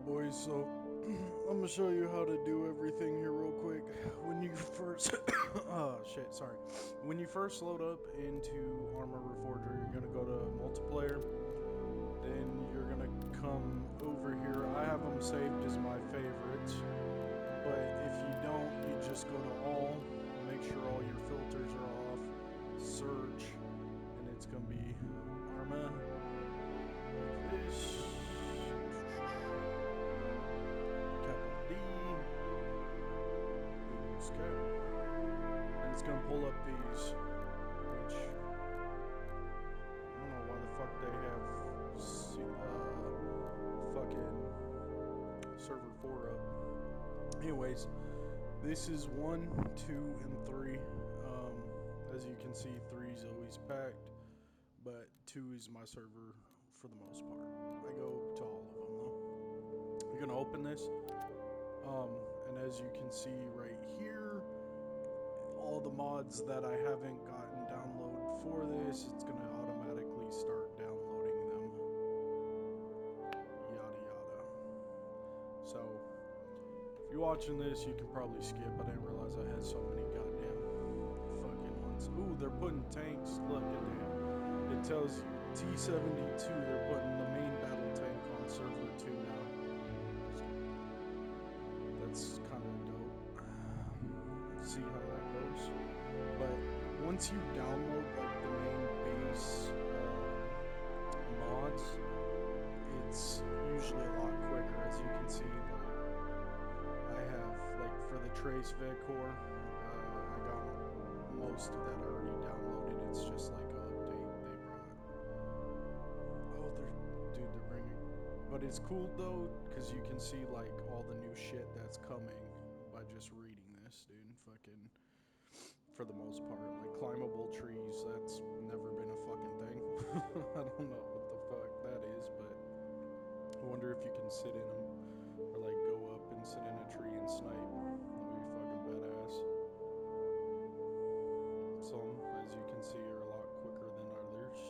boys, so I'm gonna show you how to do everything here real quick. When you first, oh shit, sorry. When you first load up into Armor Reforger, you're gonna go to multiplayer. Then you're gonna come over here. I have them saved as my favorites, but if you don't, you just go to all. Make sure all your filters are off. Search, and it's gonna be Arma. This. And it's gonna pull up these, which I don't know why the fuck they have fucking server 4 up. Anyways, this is 1, 2, and 3. As you can see, 3 is always packed, but 2 is my server for the most part. I go to all of them though. You're gonna open this, and as you can see right here, all the mods that I haven't gotten download for this, it's going to automatically start downloading them. Yada yada. So, if you're watching this, you can probably skip. I didn't realize I had so many goddamn fucking ones. Ooh, they're putting tanks. Look at that. It tells you T-72, they're putting the main battle tank on server 2 now. That's kind of dope. See how that goes. But once you download like the main base mods, it's usually a lot quicker. As you can see, like I have like for the Trace Vecor, I got most of that already downloaded. It's just like an update they brought. Oh, they're bringing. But it's cool though, because you can see like all the new shit that's coming by just reading this, dude. Fucking, for the most part, like climbable trees, that's never been a fucking thing. I don't know what the fuck that is, but I wonder if you can sit in them or like go up and sit in a tree and snipe. That'd be fucking badass. Some, as you can see, are a lot quicker than others.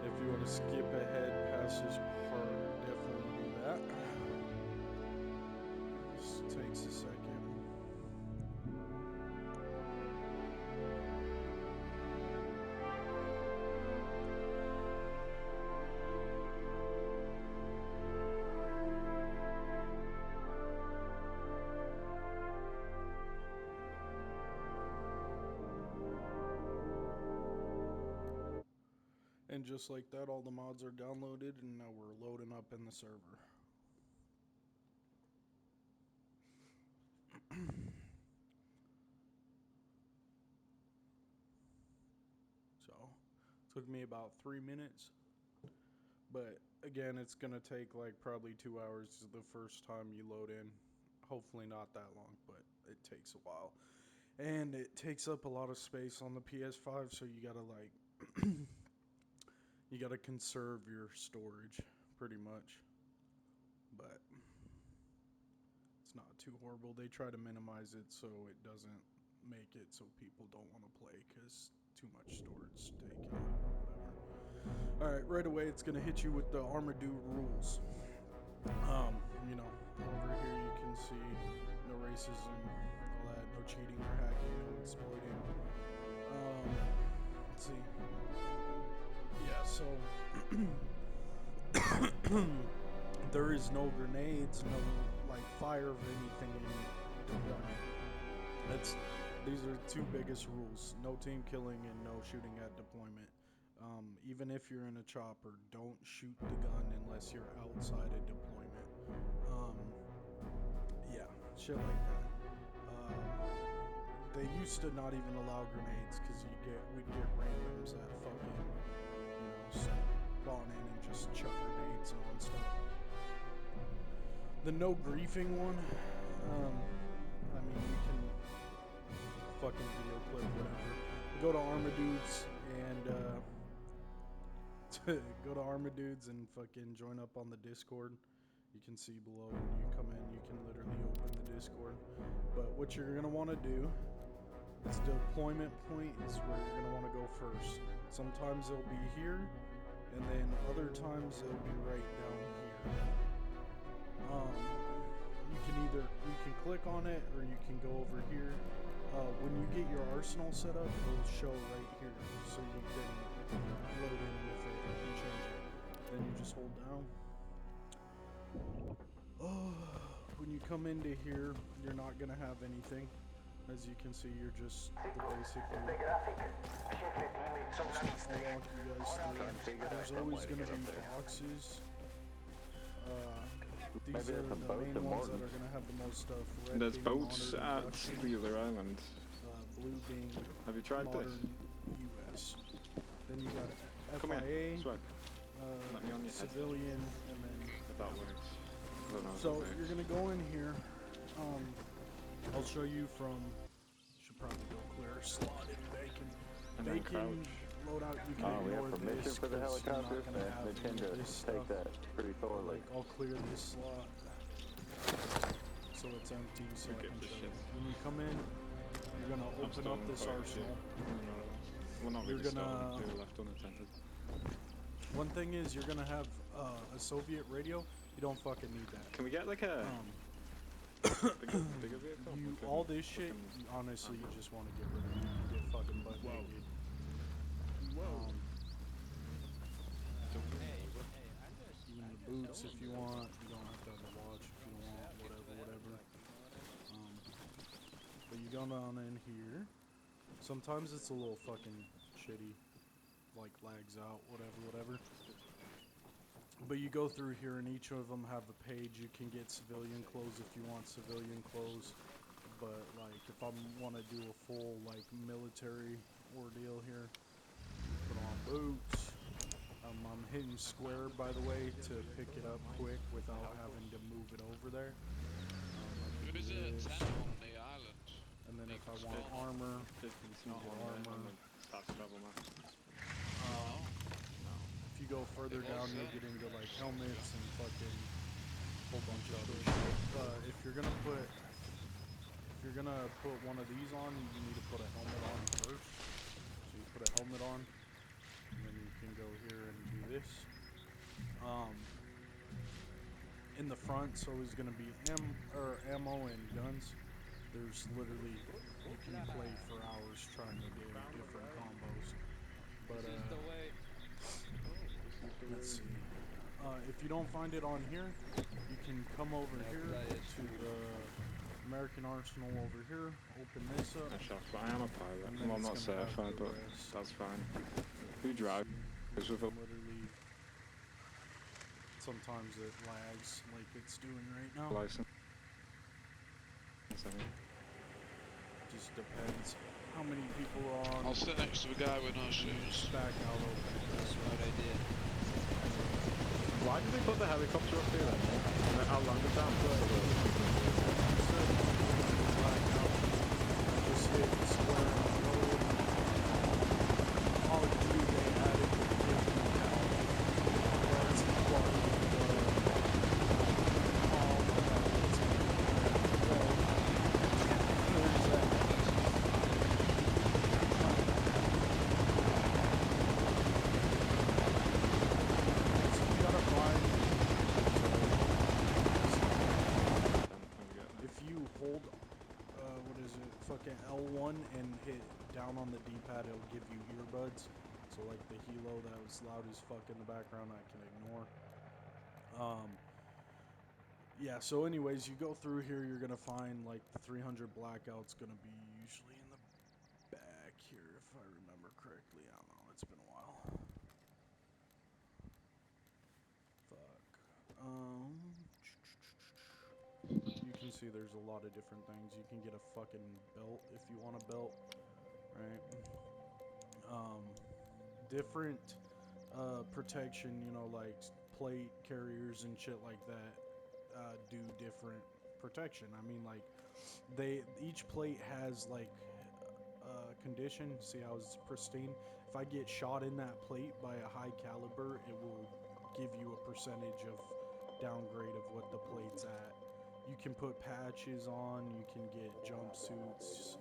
If you want to skip ahead past this part, definitely do that. This takes a second. And just like that, all the mods are downloaded, and now we're loading up in the server. So, it took me about 3 minutes. But again, it's going to take like probably 2 hours the first time you load in. Hopefully not that long, but it takes a while. And it takes up a lot of space on the PS5, so you got to like you got to conserve your storage pretty much. But it's not too horrible. They try to minimize it so it doesn't make it so people don't want to play because too much storage taken or whatever. Alright, right away it's going to hit you with the Armadude rules. Over here you can see no racism, all that, no cheating or hacking, no exploiting. Let's see. Yeah, so there is no grenades, no like fire of anything in the gun. These are the two biggest rules: no team killing and no shooting at deployment. Even if you're in a chopper, don't shoot the gun unless you're outside of deployment. Yeah, shit like that. They used to not even allow grenades because we'd get randoms that fucking spawn in and just chuck grenades non-stop. The no griefing one, I mean, you can fucking video clip whatever. Go to Armadudes and go to Armadudes and fucking join up on the Discord. You can see below when you come in, you can literally open the Discord. But what you're gonna want to do is deployment point is where you're going to want to go first. Sometimes it'll be here, and then other times it'll be right down here. You can click on it, or you can go over here. When you get your arsenal set up, it'll show right here, so you can load in with it and change it. Then you just hold down. When you come into here, you're not gonna have anything. As you can see, you're just basically. I'll walk you guys through. There's always gonna be boxes. These are the main ones that are gonna have the most stuff. Red There's being boats modern at Russian, the other island. blue being Have you tried modern this? US. Then you got Come FIA, here, swag. Let me on your head. civilian, and then. If that works. I don't know if So it works. you're gonna go in here. I'll show you from. Should probably go clear slotted bacon. And then Bacon crouch. loadout. You can Oh, we ignore have permission this for the 'cause you're not helicopter? gonna have They tend any of to this take stuff. that pretty thoroughly. Like I'll clear this slot, so it's empty. So Who I gives can a show shit? you. When you come in, you're gonna I'm open still up this quite arsenal. Well, not You're really gonna- stolen, they were left unattended. One thing is you're gonna have a Soviet radio. You don't fucking need that. Can we get like a bigger vehicle? You Like a all this shit. fucking- Honestly, you just want to get rid of it. You get fucking butt naked. Even the boots if you want. You don't have to have a watch if you don't want. Whatever. But you go down in here. Sometimes it's a little fucking shitty. Like lags out. Whatever. But you go through here and each of them have a page. You can get civilian clothes if you want civilian clothes. But like if I want to do a full like military ordeal here, put on boots. I'm hitting square by the way to pick it up quick without having to move it over there. There is a This. tent on the island. And then if I want armor, armor. Fast travel map. If you go further down, you'll get into like helmets and fucking whole bunch of other shit. If you're gonna put one of these on, you need to put a helmet on first. So you put a helmet on, and then you can go here and do this. In the front, so is gonna be ammo and guns. There's literally you can play for hours trying to do different combos. But let's see. If you don't find it on here, you can come over here to the American Arsenal over here. Open this up. I am a pilot. And then Well, I'm it's not gonna have certified, the but rest. that's fine. Who drives with a Literally, sometimes it lags like it's doing right now. license? Just depends how many people are on. I'll sit next to the guy with no shoes. Back out open. That's what I did. Why did they put the helicopter up here then? Like, how long is that? Just hit square and roll. All you do, they added the different that's the quality of there's that. So you gotta find. If you hold, what is it, fucking L1 and hit down on the D-pad, it'll give you earbuds. So like the helo that was loud as fuck in the background, I can ignore. Yeah, so anyways, you go through here, you're gonna find like the 300 blackout's gonna be usually in the back here, if I remember correctly. I don't know, it's been a while. Fuck. You can see there's a lot of different things. You can get a fucking belt if you want a belt, right? Different protection, you know, like plate carriers and shit like that do different protection. I mean, like each plate has like condition. See how it's pristine? If I get shot in that plate by a high caliber, it will give you a percentage of downgrade of what the plate's at. You can put patches on, you can get jumpsuits,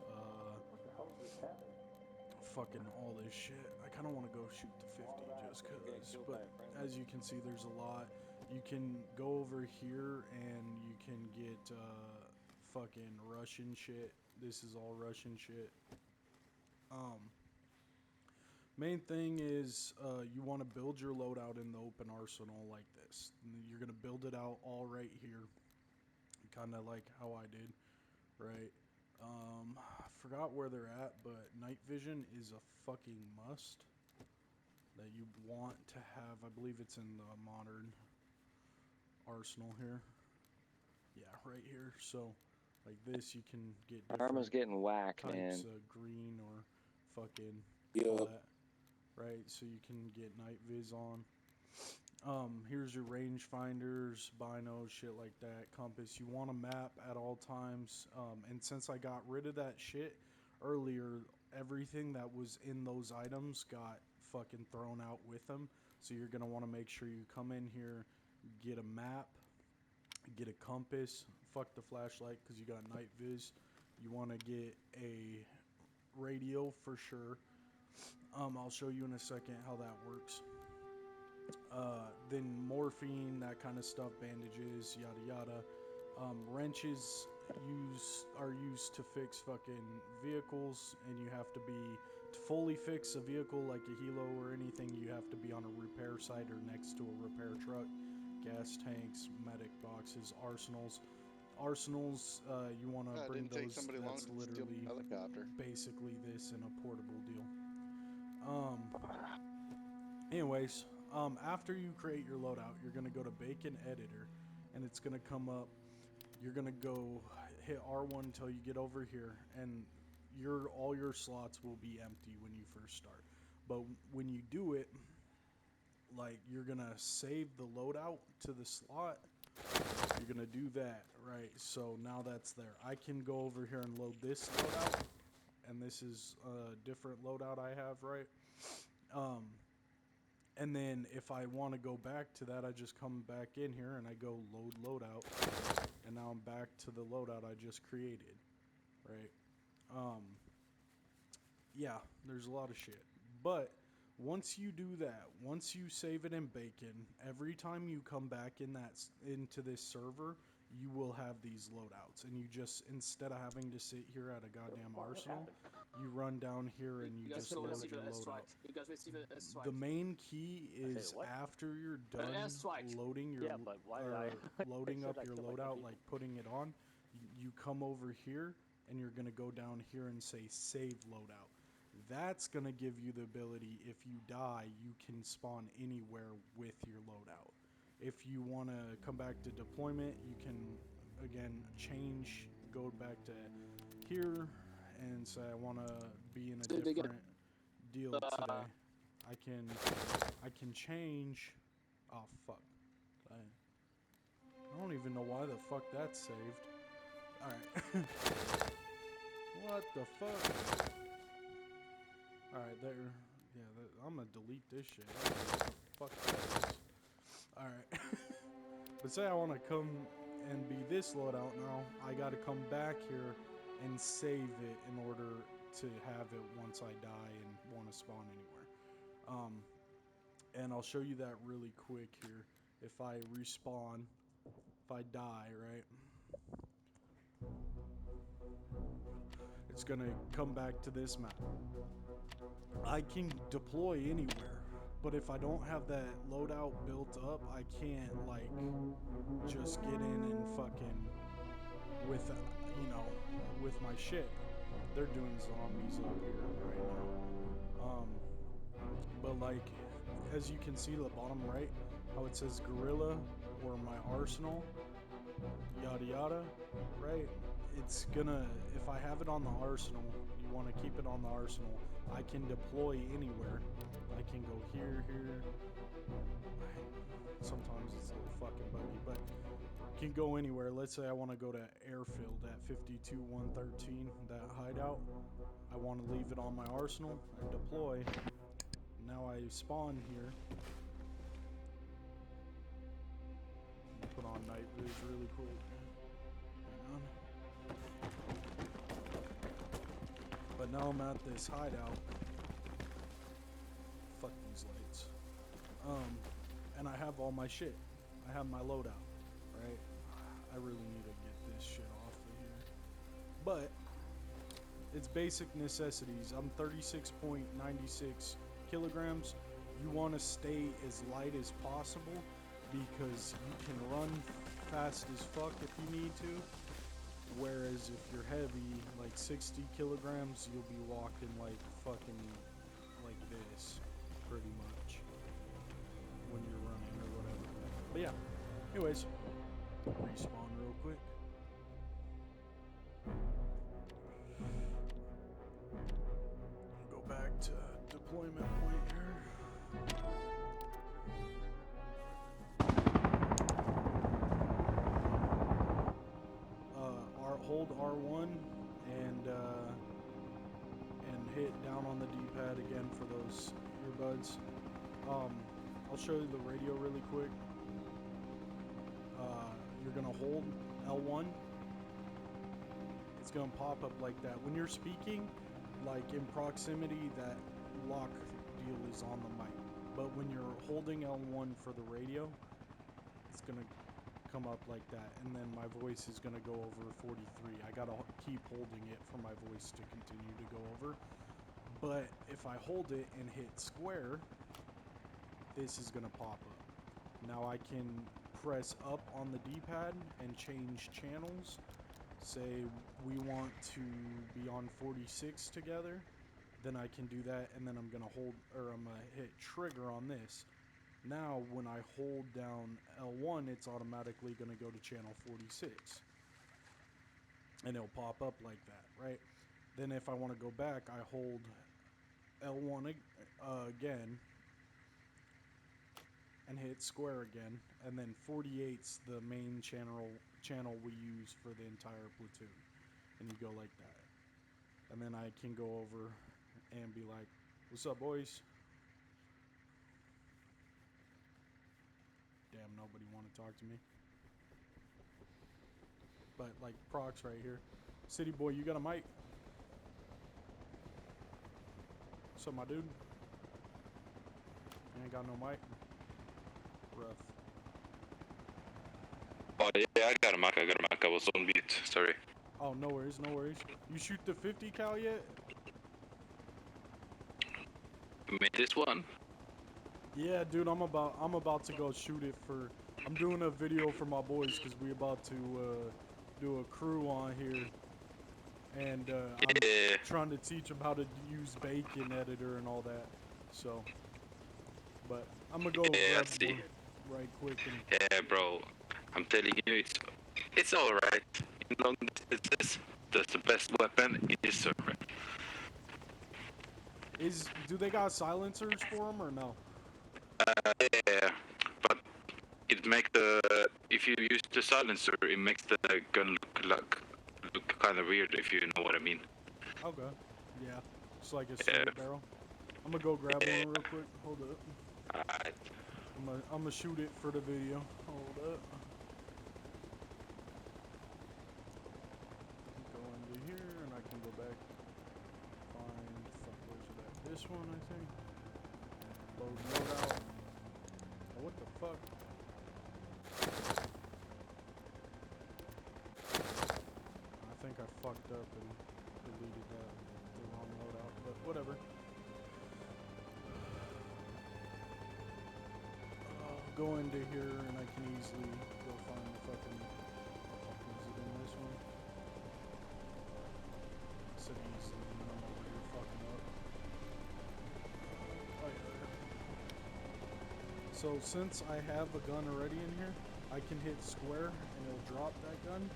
fucking all this shit. I kind of want to go shoot the 50 just cause. But as you can see, there's a lot. You can go over here and you can get fucking Russian shit. This is all Russian shit. Main thing is you want to build your loadout in the open arsenal like this. You're gonna build it out all right here, kind of like how I did, right? I forgot where they're at, but night vision is a fucking must that you want to have. I believe it's in the modern arsenal here. Yeah, right here. So, like this, you can get Arma's different getting whacked, types man. of green or fucking Yup. all that. Right, so you can get night viz on. Here's your range finders, binos, shit like that, compass. You want a map at all times. And since I got rid of that shit earlier, everything that was in those items got fucking thrown out with them. So you're gonna want to make sure you come in here, get a map, get a compass. Fuck the flashlight because you got night viz. You want to get a radio for sure. I'll show you in a second how that works. Then morphine, that kind of stuff, bandages, yada yada. Wrenches are used to fix fucking vehicles, and you have to be to fully fix a vehicle like a helo or anything. You have to be on a repair site or next to a repair truck. Gas tanks, medic boxes, arsenals. Arsenals, you want to It bring didn't take those. somebody long That's to steal literally a helicopter. basically this in a portable deal. Anyways, after you create your loadout, you're gonna go to Bacon Editor, and it's gonna come up. You're gonna go hit R1 until you get over here, and all your slots will be empty when you first start. But when you do it, like you're gonna save the loadout to the slot. You're gonna do that, right? So now that's there. I can go over here and load this loadout, and this is a different loadout I have, right? And then if I want to go back to that, I just come back in here and I go load loadout, and now I'm back to the loadout I just created, right? Yeah, there's a lot of shit. But once you do that, once you save it in Bacon, every time you come back into this server, you will have these loadouts, and you just, instead of having to sit here at a goddamn arsenal, you run down here and you just load your loadout. You guys receive an airstrike. The main key is what? after you're done airstrike. loading your Yeah, but why did I- loading I up said I your killed like loadout, two like putting it on, you come over here and you're gonna go down here and say save loadout. That's gonna give you the ability, if you die, you can spawn anywhere with your loadout. If you want to come back to deployment, you can again change, go back to here and say I want to be in a different deal today. I can change. Oh fuck! I don't even know why the fuck that's saved. All right. What the fuck? All right, there. Yeah, I'm gonna delete this shit. Fuck this. All right. But say I want to come and be this loadout now, I got to come back here and save it in order to have it once I die and want to spawn anywhere. And I'll show you that really quick here. If I respawn, if I die, right? It's gonna come back to this map. I can deploy anywhere, but if I don't have that loadout built up, I can't like just get in and fucking with with my shit. They're doing zombies up here right now. But like as you can see to the bottom right, how it says gorilla or my arsenal, yada yada, right? It's gonna, if I have it on the arsenal, you want to keep it on the arsenal, I can deploy anywhere. I can go here. Sometimes it's a little fucking buggy, but can go anywhere. Let's say I want to go to airfield at 52-113, that hideout. I want to leave it on my arsenal and deploy. Now I spawn here. Put on night viz really quick. Hang on. But now I'm at this hideout. fuck these lights. And I have all my shit. I have my loadout, right? I really need to get this shit off of here. But it's basic necessities. I'm 36.96 kilograms. You want to stay as light as possible because you can run fast as fuck if you need to. Whereas if you're heavy, like 60 kilograms, you'll be walking like fucking like this, pretty much, when you're running or whatever. But yeah, anyways, respawn real quick. Go back to deployment point here. Hold R1 and hit down on the D-pad again for those earbuds. I'll show you the radio really quick. You're gonna hold L1. It's gonna pop up like that. When you're speaking, like in proximity, that lock deal is on the mic. But when you're holding L1 for the radio, it's gonna come up like that, and then my voice is gonna go over 43. I gotta keep holding it for my voice to continue to go over. But if I hold it and hit square, this is gonna pop up. Now I can press up on the D-pad and change channels. Say we want to be on 46 together, then I can do that, and then I'm gonna hit trigger on this. Now, when I hold down L1, it's automatically going to go to channel 46. And it'll pop up like that, right? Then if I want to go back, I hold L1 again and hit square again. And then 48's the main channel we use for the entire platoon. And you go like that. And then I can go over and be like, "What's up, boys?" Damn, nobody want to talk to me. But like Prox right here. City boy, you got a mic? What's up, my dude? You ain't got no mic? Rough. Oh yeah, I got a mic. I was on beat. Sorry. Oh, no worries, no worries. You shoot the 50 cal yet? You made this one? Yeah, dude, I'm about to go shoot it for. I'm doing a video for my boys because we about to do a crew on here, and I'm trying to teach them how to use Bacon Editor and all that. So, but I'm gonna go grab one right quick. And yeah, bro. I'm telling you, it's all right. In long distances, that's the best weapon. It is so right. do they got silencers for them or no? Yeah, but it makes if you use the silencer, it makes the gun look kind of weird, if you know what I mean. Okay. Yeah. It's like a single barrel. I'm gonna go grab one real quick. Hold up. Alright. I'm gonna shoot it for the video. Hold up. Go into here and I can go back. Find where's it at? This one, I think. Load out. Oh, what the fuck? I think I fucked up and deleted the wrong loadout, but whatever. I'll go into here and I can easily go find the fucking. Is it in this one? I said easily, and I'm over here fucking up. Oh yeah, there. So since I have a gun already in here, I can hit square and it'll drop that gun.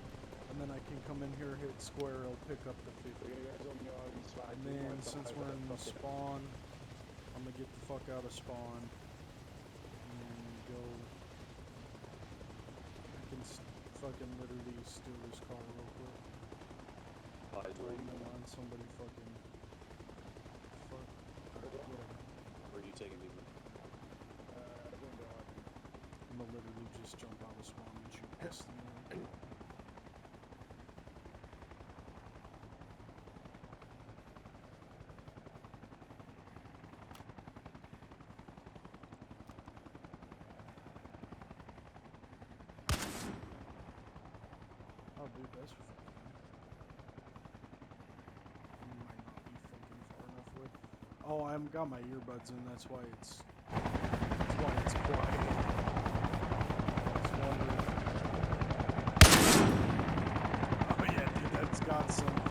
And then I can come in here, hit square, it'll pick up the 50. And then since we're in the spawn, I'm gonna get the fuck out of spawn and go. I can fucking literally steal this car real quick. Never mind, somebody fucking. Fuck. Whatever. Where are you taking me? I'm gonna literally just jump out of spawn and shoot this thing. dude, that's fine. You might not be thinking far enough away. Oh, I haven't got my earbuds in. That's why it's quiet. I was wondering. Oh yeah, dude, that's got some